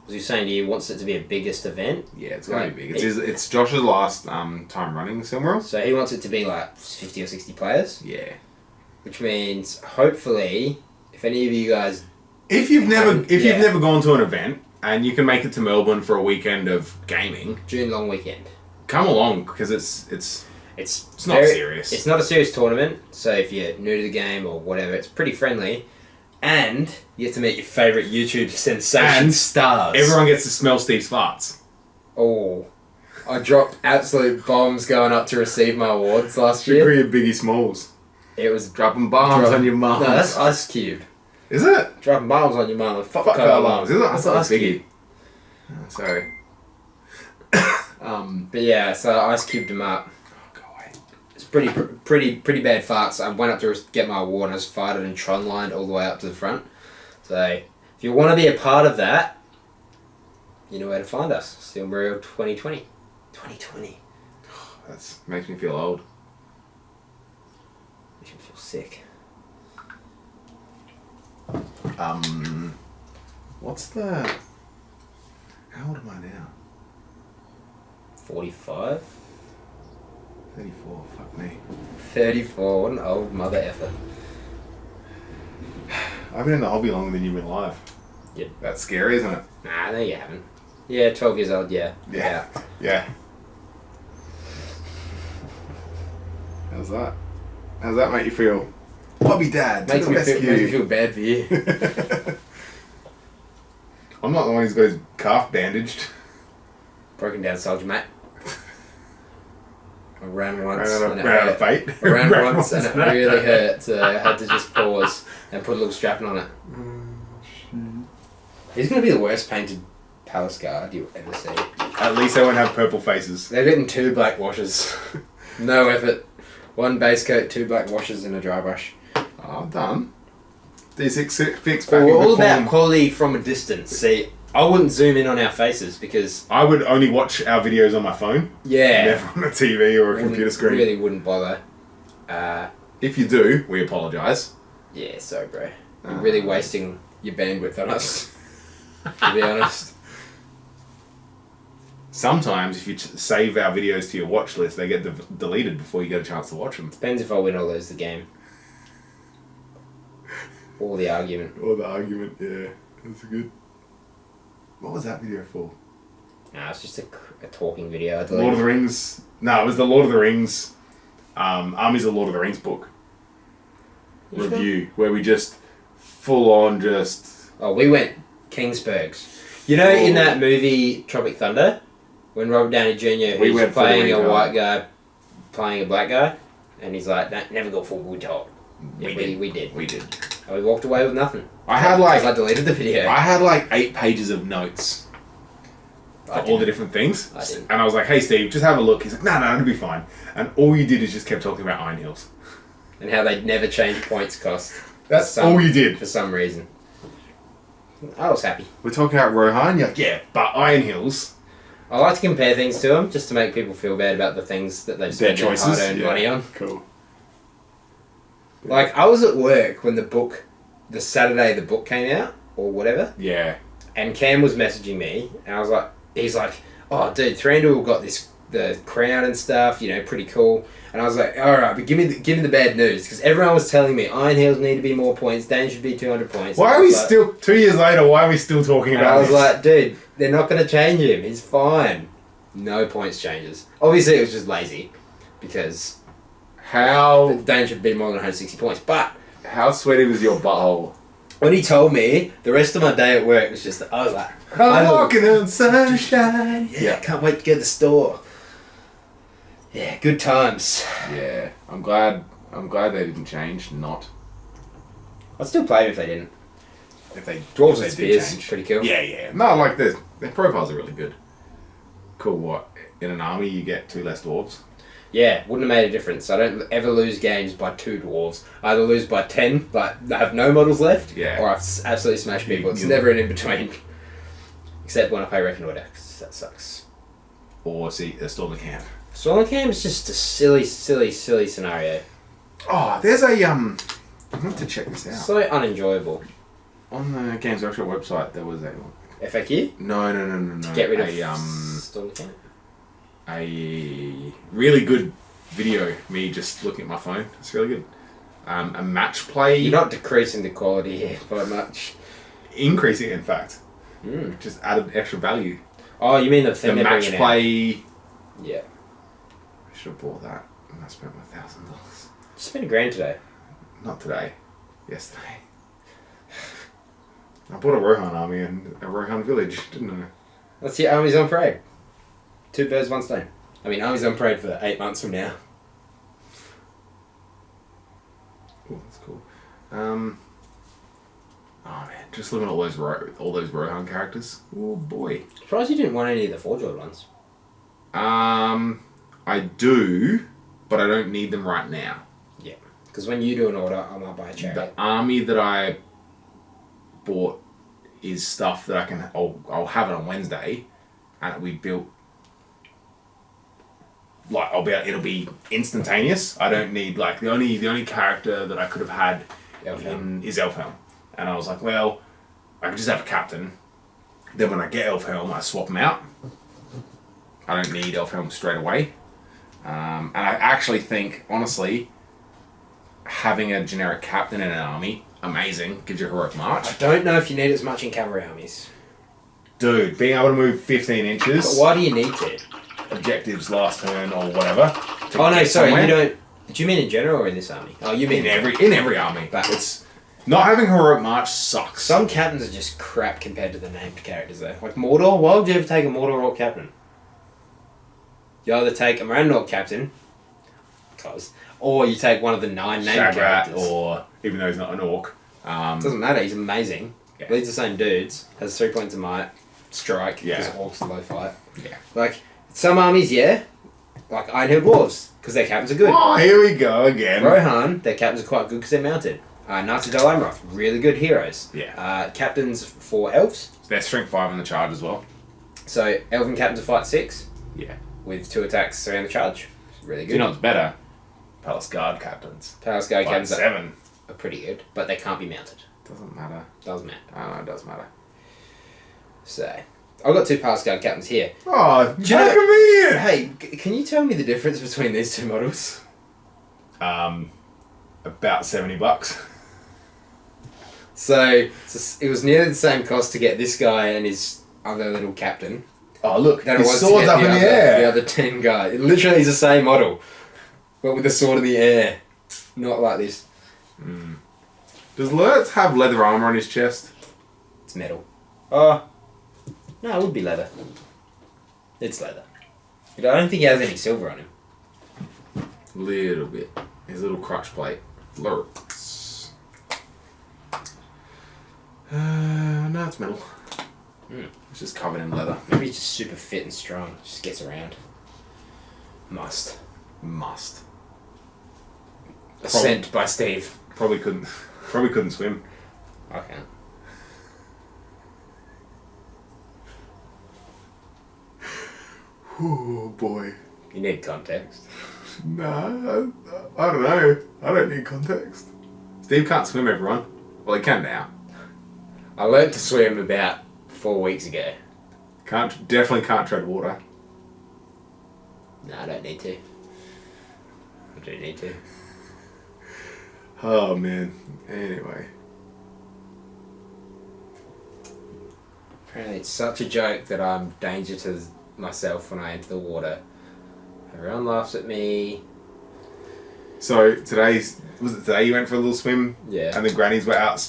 as you were saying to you, wants it to be a biggest event. Yeah, it's going to be big. It's Josh's last time running Silmaril. So he wants it to be like 50 or 60 players. Yeah. Which means, hopefully, if any of you guys... If you've never gone to an event, and you can make it to Melbourne for a weekend of gaming, June long weekend, come along, because it's not serious. It's not a serious tournament, so if you're new to the game or whatever, it's pretty friendly, and you get to meet your favourite YouTube sensation And stars. Everyone gets to smell Steve's farts. Oh, I dropped absolute bombs going up to receive my awards last year. Degree of Biggie Smalls. It was Dropping bombs on your mum. No, that's Ice Cube. Is it? Dropping bombs on your mum. Fuck Fuck Carl bombs. Is it? That's Ice Cube. Oh, sorry. But yeah, so I Ice Cubed him up. Go away. It's pretty bad farts. I went up to get my award and I was farted and Tron lined all the way up to the front. So if you want to be a part of that, you know where to find us. Silmaril 2020. 2020. That makes me feel old. Makes me feel sick. What's the... How old am I now? 45? 34, fuck me. 34, what an old mother effer. I've been in the hobby longer than you've been alive. Yep. That's scary, isn't it? Nah, no you haven't. Yeah, 12 years old, yeah. Yeah. How's that? How's that make you feel? Hobby dad, Makes me feel bad for you. I'm not the one who's got his calf bandaged. Broken down soldier, mate. I ran once and it Ran out of hurt. fate. I ran once and it really hurt, so I had to just pause and put a little strapping on it. He's going to be the worst painted palace guard you'll ever see. At least they won't have purple faces. They're getting 2 black washes. No effort. 1 base coat, 2 black washes and a dry brush. Oh, done. D6 Fix back We're in all good about form. quality from a distance. See, I wouldn't zoom in on our faces because... I would only watch our videos on my phone. Yeah. Never on a TV or a computer screen. Really wouldn't bother. If you do, we apologise. Yeah, sorry bro. You're really wasting your bandwidth on us. To be honest. Sometimes if you save our videos to your watch list, they get deleted before you get a chance to watch them. Depends if I win or lose the game. Or the argument. Or the argument, yeah. That's good. What was that video for? Nah, it's just a talking video. Lord of the Rings. No, it was the Lord of the Rings, Armies of the Lord of the Rings book review, where we just full on just... Oh, we went Kingsburgs. You know, in that movie Tropic Thunder, when Robert Downey Jr. We who's went playing a full white guy, playing a black guy, and he's like, never go full we talk. Yeah, we did. And we walked away with nothing. I deleted the video. I had like 8 pages of notes for all the different things. I didn't. And I was like, hey Steve, just have a look. He's like, no, it'll be fine. And all you did is just kept talking about Iron Hills. And how they'd never change points cost. That's all you did. For some reason. I was happy. We're talking about Rohan, you're like, yeah, but Iron Hills. I like to compare things to them, just to make people feel bad about the things that they've spent their hard-earned money on. Cool. Like, I was at work when the Saturday the book came out, or whatever. Yeah. And Cam was messaging me, and I was like, he's like, oh dude, Thranduil got the crown and stuff, you know, pretty cool. And I was like, alright, but give me the bad news, because everyone was telling me Iron Hills need to be more points, Dane should be 200 points. Why are we still, 2 years later, why are we still talking about this? I was this? like, dude, they're not going to change him, he's fine. No points changes. Obviously, it was just lazy because How Dane should be more than 160 points. But sweaty was your butthole? when he told me, the rest of my day at work was just, I was like, I'm walking in sunshine. yeah, can't wait to go to the store. Yeah, good times. Yeah, I'm glad they didn't change. Not I'd still play if they didn't. if they Dwarves if and they did Spears, change. pretty cool. Yeah. No, like their profiles are really good. Cool. What in an army you get 2 less dwarves? Yeah, wouldn't have made a difference. I don't ever lose games by 2 dwarves. I either lose by 10, but I have no models left, Yeah. or I've absolutely smashed people. It's You- never an in-between. Except when I play Wrecking Order, 'cause that sucks. Or see a Storm the Camp. Solo Cam is just a silly scenario. Oh, there's a I want to check this out. So unenjoyable. On the Games Workshop website, there was FAQ? no. Get rid of Storm Camp? A really good video. Me just looking at my phone. It's really good. A match play. You're not decreasing the quality here by much. Increasing, in fact. Mm. Just added extra value. Oh, you mean the thing The they're match bringing play. out? Yeah. I should have bought that. And I spent my $1,000. Just spent $1,000 today. Not today. Yesterday. I bought a Rohan army and a Rohan village, didn't I? That's your Armies on Parade. 2 birds, 1 stone. I mean, Armies on Parade for 8 months from now. Oh, that's cool. Oh man, just looking at all those Rohan characters. Oh boy. Surprised you didn't want any of the Forge Lord ones. I do, but I don't need them right now. Yeah. Because when you do an order, I might buy a The chariot. army that I bought is stuff that I'll have it on Wednesday, and it'll be built. Like it'll be instantaneous. I don't need like the only character that I could have had is Elfhelm, and I was like, well, I could just have a captain. Then when I get Elfhelm, I swap them out. I don't need Elfhelm straight away, and I actually think honestly, having a generic captain in an army, amazing, gives you heroic march. I don't know if you need as much in cavalry armies. Dude, being able to move 15 inches. But why do you need to? Objectives last turn or whatever. Oh no, sorry, you don't. Did you mean in general or in this army? Oh, you mean in every army. But It's not having heroic march sucks. some captains are just crap compared to the named characters though. Like Mordor, why would you ever take a Mordor Orc captain? You either take a Morandor captain, or you take one of the 9 named Shagrat, characters. or even though he's not an orc. Doesn't matter, he's amazing. Yeah. Leads the same dudes, has 3 points of might, strike, because Yeah. orcs are low fight. Yeah. Like, some armies, yeah. Like Ironhill Dwarves, because their captains are good. Oh, here we go again. Rohan, their captains are quite good because they're mounted. Knights of Dol Amroth, really good heroes. Yeah. Captains for elves. They're strength 5 in the charge as well. So, elven captains are fight 6 Yeah. with 2 attacks, 3 on the charge. Really Do good. you know what's better? Palace Guard captains. Palace Guard Fight captains are 7. pretty good, but they can't be mounted. Doesn't matter. Doesn't matter. I know it does matter. So, I've got 2 Palace Guard captains here. Oh, Do you know- convenient! Hey, can you tell me the difference between these 2 models? About $70. So, it was nearly the same cost to get this guy and his other little captain. Oh, look, Than it his was to sword's get up in the air. The other 10 guys. It literally is the same model, but with the sword in the air. Not like this. Does Lurtz have leather armor on his chest? It's metal. Oh. No, it would be leather. It's leather. I don't think he has any silver on him. Little bit. His little crutch plate. Lurtz. No, it's metal. It's just covered in leather. Maybe he's just super fit and strong. Just gets around. Must. Sent by Steve. Probably couldn't swim. I can't. Oh boy. You need context. Nah, I don't know. I don't need context. Steve can't swim, everyone. Well, he can now. I learnt to swim about 4 weeks ago. Definitely can't tread water. No, I don't need to. I don't need to. Oh man. Anyway. Apparently it's such a joke that I'm danger to myself when I enter the water. Everyone laughs at me. So was it today you went for a little swim? Yeah. And the grannies were out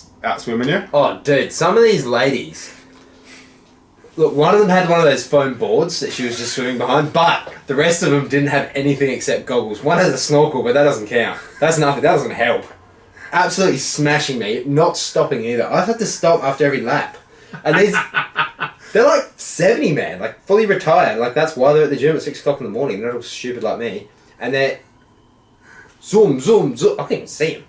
swimming you? Oh, dude, some of these ladies. Look, one of them had one of those foam boards that she was just swimming behind, but the rest of them didn't have anything except goggles. One has a snorkel, but that doesn't count. That's nothing. That doesn't help. Absolutely smashing me, not stopping either. I had to stop after every lap. And they're like 70, man, like fully retired. Like that's why they're at the gym at 6 o'clock in the morning. They're not all stupid like me. And they're zoom, zoom, zoom. I can't even see them.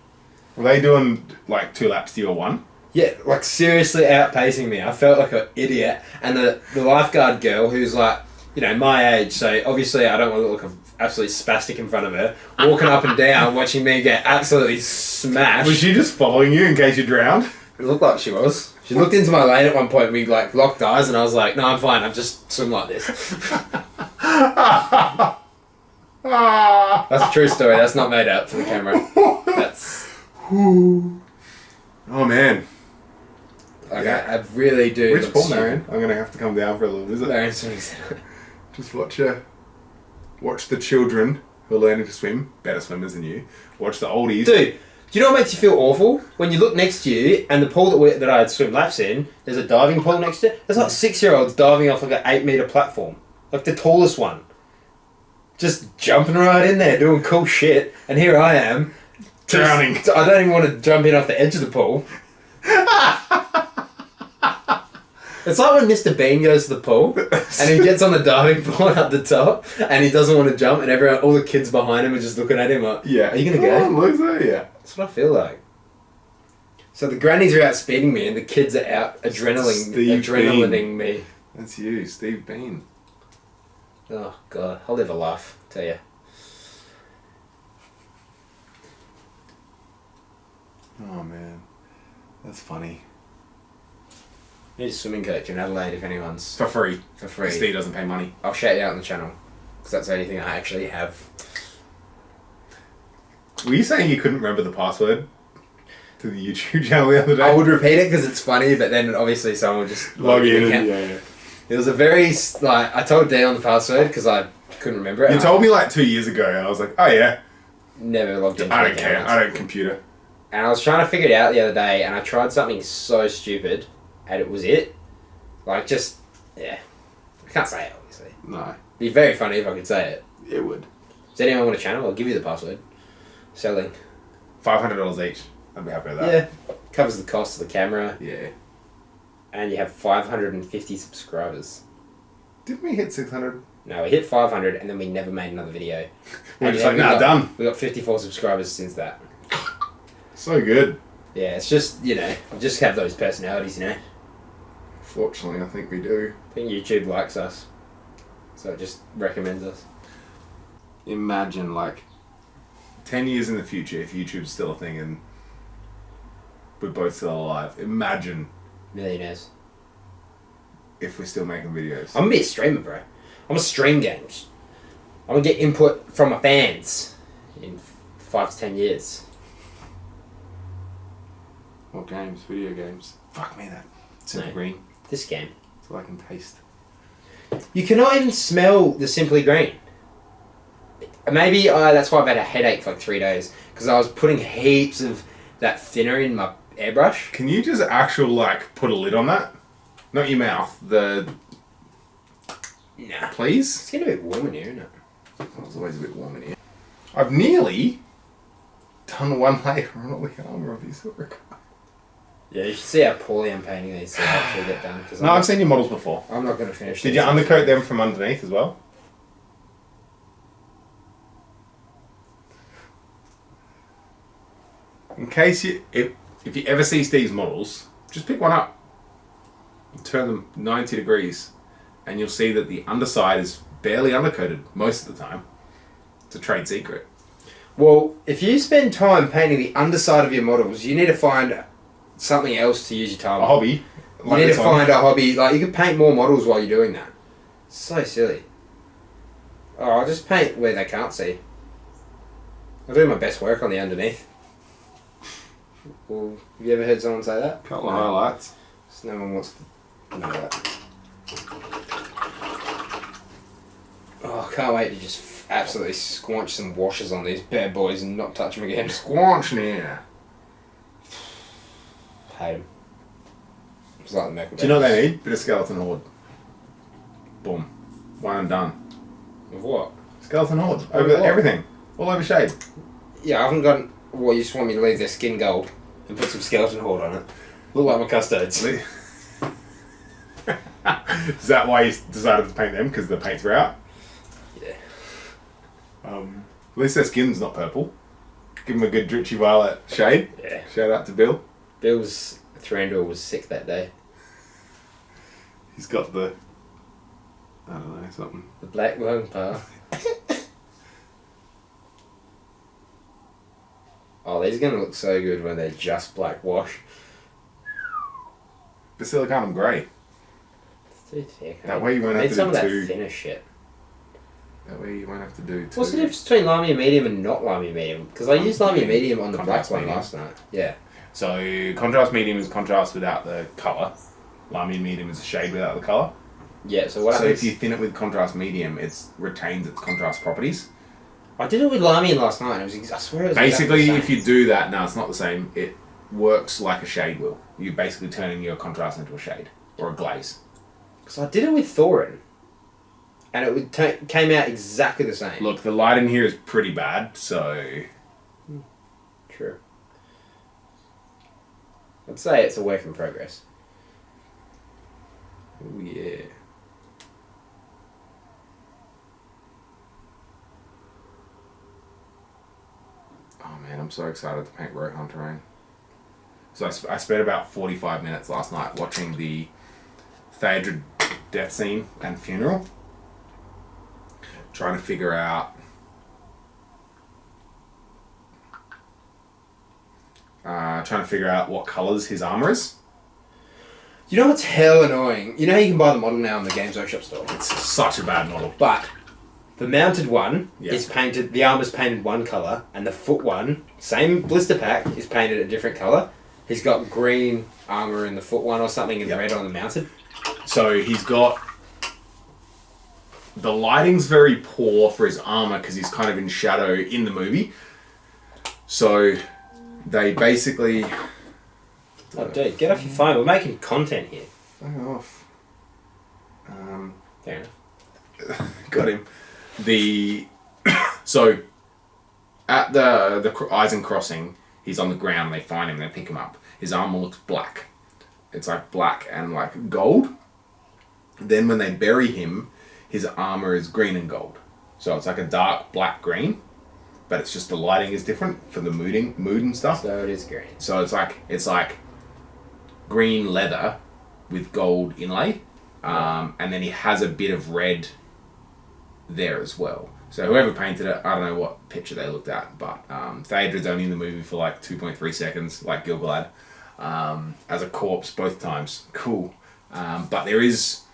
Were they doing like 2 laps to your 1? Yeah, like seriously outpacing me. I felt like an idiot. And the lifeguard girl, who's like, you know, my age, so obviously I don't want to look absolutely spastic in front of her, walking up and down, watching me get absolutely smashed. Was she just following you in case you drowned? It looked like she was. She looked into my lane at one point, we like locked eyes, and I was like, no, I'm fine, I'm just swim like this. That's a true story, that's not made up for the camera. That's... Oh man. Okay, yeah. I really do. Which pool, Marion? I'm going to have to come down for a little visit. Marion Swimming Centre. Just watch the children who are learning to swim, better swimmers than you. Watch the oldies. Dude, do you know what makes you feel awful? When you look next to you, and the pool that I had swim laps in, there's a diving pool next to it. There's like 6-year-olds diving off like an 8-metre platform. Like the tallest one. Just jumping right in there, doing cool shit. And here I am. Drowning. I don't even want to jump in off the edge of the pool. It's like when Mr. Bean goes to the pool and he gets on the diving board up the top and he doesn't want to jump and all the kids behind him are just looking at him like, yeah. Are you going to go? Loser, yeah. That's what I feel like. So the grannies are out speeding me and the kids are out adrenalining me. That's you, Steve Bean. Oh, God. I'll live a life, I tell you. Oh, man. That's funny. I need a swimming coach in Adelaide if anyone's... For free. For free. Steve doesn't pay money. I'll shout you out on the channel. Because that's the only thing I actually have. Were you saying you couldn't remember the password to the YouTube channel the other day? I would repeat it because it's funny, but then obviously someone would just... Log in and yeah. It was a very... like I told Dion the password because I couldn't remember it. You told me like 2 years ago and I was like, oh yeah. Never logged in. I don't care. I don't computer. And I was trying to figure it out the other day and I tried something so stupid and it was it. Like just... yeah. I can't say it obviously. No. It'd be very funny if I could say it. It would. Does anyone want a channel? I'll give you the password. Selling. $500 each. I'd be happy with that. Yeah. Covers the cost of the camera. Yeah. And you have 550 subscribers. Didn't we hit 600? No, we hit 500 and then we never made another video. We're just like, nah, done. We got 54 subscribers since that. So good. Yeah, it's just, you know, we just have those personalities, you know. Fortunately, I think we do. I think YouTube likes us. So it just recommends us. Imagine, like, 10 years in the future, if YouTube's still a thing and we're both still alive. Imagine millionaires. If we're still making videos. I'm gonna be a streamer, bro. I'm gonna stream games. I'm gonna get input from my fans in 5 to 10 years. What games? Video games. Fuck me, that. Simply Green. This game. That's all I can taste. You cannot even smell the Simply Green. Maybe that's why I've had a headache for like 3 days. Because I was putting heaps of that thinner in my airbrush. Can you just actually, like, put a lid on that? Not your mouth. The... Nah. Please? It's getting a bit warm in here, isn't it? It's always a bit warm in here. I've nearly done one layer on all the armour of this silver car. Yeah, you should see how poorly I'm painting these to actually get done. No, I've seen your models before. I'm not going to finish. Did you undercoat them from underneath as well? In case if you ever see Steve's models, just pick one up and turn them 90 degrees and you'll see that the underside is barely undercoated most of the time. It's a trade secret. Well, if you spend time painting the underside of your models, you need to find something else to use your time on. A hobby. You need to find a hobby. Like, you can paint more models while you're doing that. So silly. Oh, I'll just paint where they can't see. I'll do my best work on the underneath. Well, have you ever heard someone say that? Couple of highlights. No one wants to know that. can't wait to just absolutely squanch some washers on these bad boys and not touch them again. Squanch now. Hate them. It's like the Merkle. Do you know what they need? Bit of Skeleton Horde. Boom. One and done. With what? Skeleton Horde. Over Over what? everything. All over Shade. Yeah, I haven't got... Well, you just want me to leave their skin gold and put some skeleton horde on it. Look like my custodes. Is that why you decided to paint them? Because the paints were out? Yeah. At least their skin's not purple. Give them a good Dritchy Violet shade. Yeah. Shout out to Bill. Bill's Thranduil was sick that day. He's got the... I don't know, something. The black bone pal. Oh, these are going to look so good when they're just black wash. Basilicanum Grey. Dude, yeah, That way you won't have need to some do of that two. thinner shit. That way you won't have to do two. What's the difference between Lamia medium and not Lamia medium? Because I used Lamia medium on the black Contrast one medium. last night. Yeah. So, contrast medium is contrast without the colour. Lamia medium is a shade without the colour. Yeah, so what So happens... if you thin it with contrast medium, it retains its contrast properties. I did it with Lamia last night and it was... I swear it was Basically, exactly the if same. you do that, no, it's not the same. It works like a shade will. You're basically turning your contrast into a shade. Or a glaze. Because I did it with Thorin. And it would came out exactly the same. Look, the light in here is pretty bad, so... True. I'd say it's a work in progress. Oh yeah. Oh man, I'm so excited to paint Rohan terrain. So I spent about 45 minutes last night watching the Theodred death scene and funeral. Trying to figure out... what colours his armour is. You know what's hell annoying? You know how you can buy the model now in the Games Workshop store? It's such a bad model. But the mounted one Yeah. is painted, the armor's painted one colour, and the foot one, same blister pack, is painted a different colour. He's got green armour in the foot one or something and Yep. red on the mounted. So he's got... The lighting's very poor for his armour because he's kind of in shadow in the movie. So they basically... Oh dude, get off your phone, we're making content here. Fuck off. Fair enough. Got him. So at the Eisen crossing, he's on the ground. They find him. They pick him up. His armor looks black. It's like black and like gold. Then when they bury him, his armor is green and gold. So it's like a dark black green, but it's just the lighting is different for the mood and stuff. So it is green. So it's like green leather with gold inlay, and then he has a bit of red there as well. So whoever painted it, I don't know what picture they looked at, but Theodred's only in the movie for like 2.3 seconds, like Gilgalad, as a corpse both times. Cool. But there was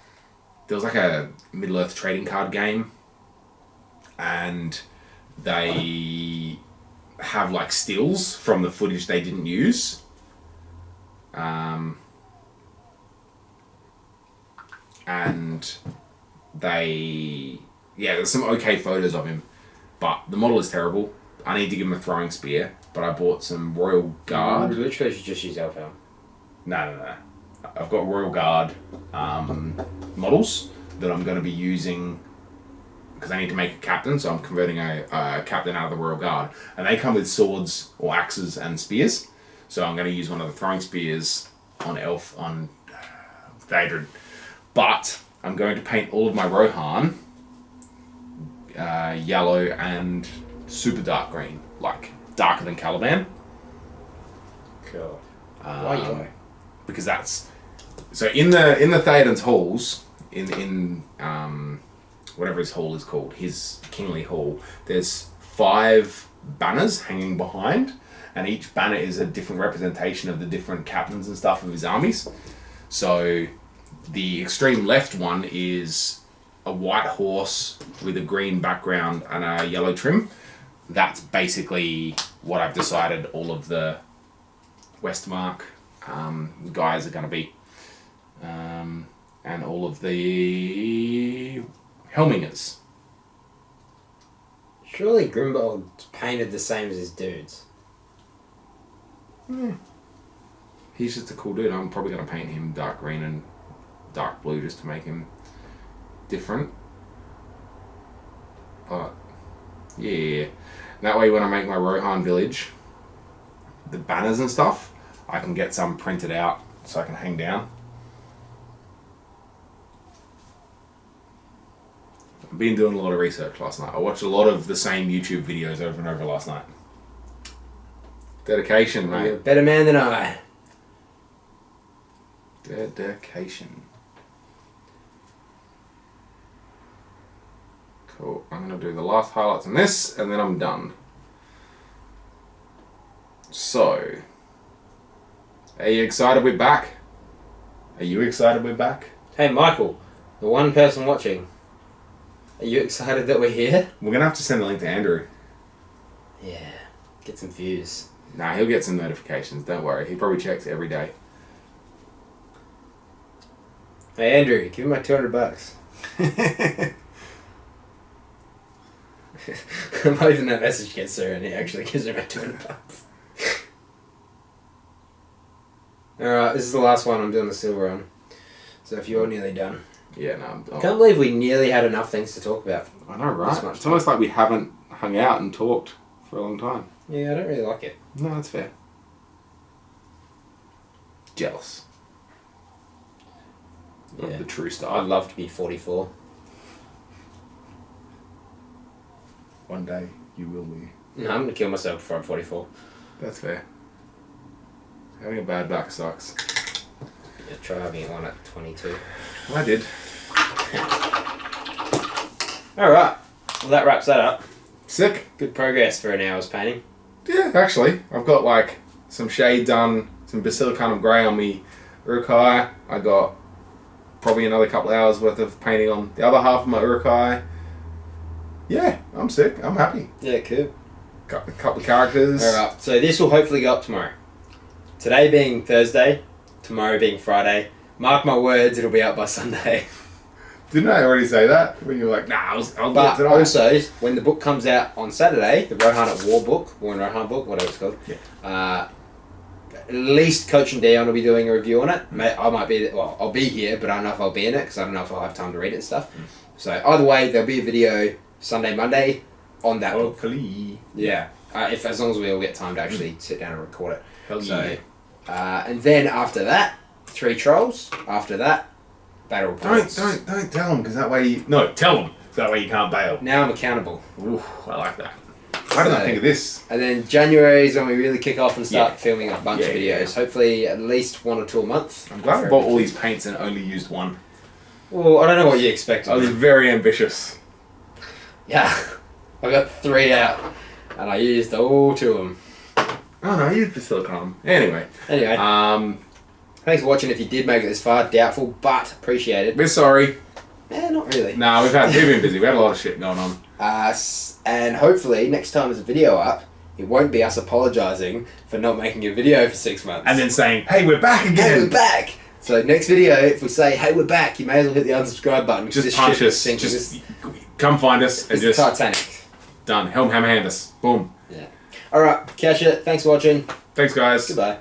like a Middle-earth trading card game, and they have like stills from the footage they didn't use. And there's some okay photos of him, but the model is terrible. I need to give him a throwing spear, but I bought some Royal Guard. You literally should just use Elfhelm. No. I've got Royal Guard models that I'm going to be using because I need to make a captain, so I'm converting a captain out of the Royal Guard. And they come with swords or axes and spears, so I'm going to use one of the throwing spears on Theodred. But I'm going to paint all of my Rohan yellow and super dark green, like darker than Caliban. Cool. Why yellow? Because that's so in the Theoden's halls in whatever his hall is called, his kingly hall. There's 5 banners hanging behind, and each banner is a different representation of the different captains and stuff of his armies. So the extreme left one is a white horse with a green background and a yellow trim. That's basically what I've decided all of the Westmark guys are going to be. And all of the Helmingers. Surely Grimbold's painted the same as his dudes. He's just a cool dude. I'm probably going to paint him dark green and dark blue just to make him different. But, yeah. That way when I make my Rohan village, the banners and stuff, I can get some printed out so I can hang down. I've been doing a lot of research last night. I watched a lot of the same YouTube videos over and over last night. Dedication, mate. You're a better man than I. Dedication. Cool. I'm going to do the last highlights on this, and then I'm done. So, are you excited we're back? Are you excited we're back? Hey, Michael, the one person watching. Are you excited that we're here? We're going to have to send the link to Andrew. Yeah. Get some views. Nah, he'll get some notifications, don't worry. He probably checks every day. Hey, Andrew, give me my $200. I'm hoping that message gets there and he actually gives me my $200. Alright, this is the last one I'm doing the silver on. So if you're nearly done. Yeah, no. I can't believe we nearly had enough things to talk about. I know, right? This much It's almost like we haven't hung out and talked for a long time. Yeah, I don't really like it. No, that's fair. Jealous. Yeah. Of the true I'd style. love to be 44. One day you will be. No, I'm going to kill myself before I'm 44. That's fair. Having a bad back sucks. Yeah, try having one at 22. I did. Alright, well that wraps that up. Sick. Good progress for an hour's painting. Yeah, actually. I've got like some shade done, some Basilicanum Grey on me Urukai. I got probably another couple of hours worth of painting on the other half of my Urukai. Yeah, I'm sick. I'm happy. Yeah, cool. Got a couple of characters. Alright, so this will hopefully go up tomorrow. Today being Thursday, tomorrow being Friday. Mark my words, it'll be out by Sunday. Didn't I already say that? When you were like, nah, I'll do it But tonight. also, when the book comes out on Saturday, the Rohan at War book, War and Rohan book, whatever it's called, at least Coach and Dion will be doing a review on it. I might be, well, I'll be here, but I don't know if I'll be in it because I don't know if I'll have time to read it and stuff. So either way, there'll be a video Sunday, Monday on that book. Hopefully. Yeah, as long as we all get time to actually sit down and record it. Hell So, and then after that, 3 trolls. After that, battle reports. Don't tell them because that way you... No, tell them. So that way you can't bail. Now I'm accountable. Ooh, I like that. Why didn't I think of this? And then January is when we really kick off and start filming a bunch of videos. Yeah. Hopefully at least 1 or 2 a month. I'm glad I bought all these paints and only used one. Well, I don't know what you expected. I was very ambitious. Yeah. I got 3 out. And I used all 2 of them. Oh no, I used Basilicanum. Anyway. Thanks for watching if you did make it this far. Doubtful, but appreciated. We're sorry. Not really. Nah, we've been busy. We had a lot of shit going on. And hopefully next time there's a video up, it won't be us apologising for not making a video for 6 months. And then saying, hey, we're back again. Hey, we're back! So next video, if we say, hey, we're back, you may as well hit the unsubscribe button. Just punch us. Just come find us and just... Titanic. Done. Helm, hammer, hand us. Boom. Yeah. Alright, catch it. Thanks for watching. Thanks, guys. Goodbye.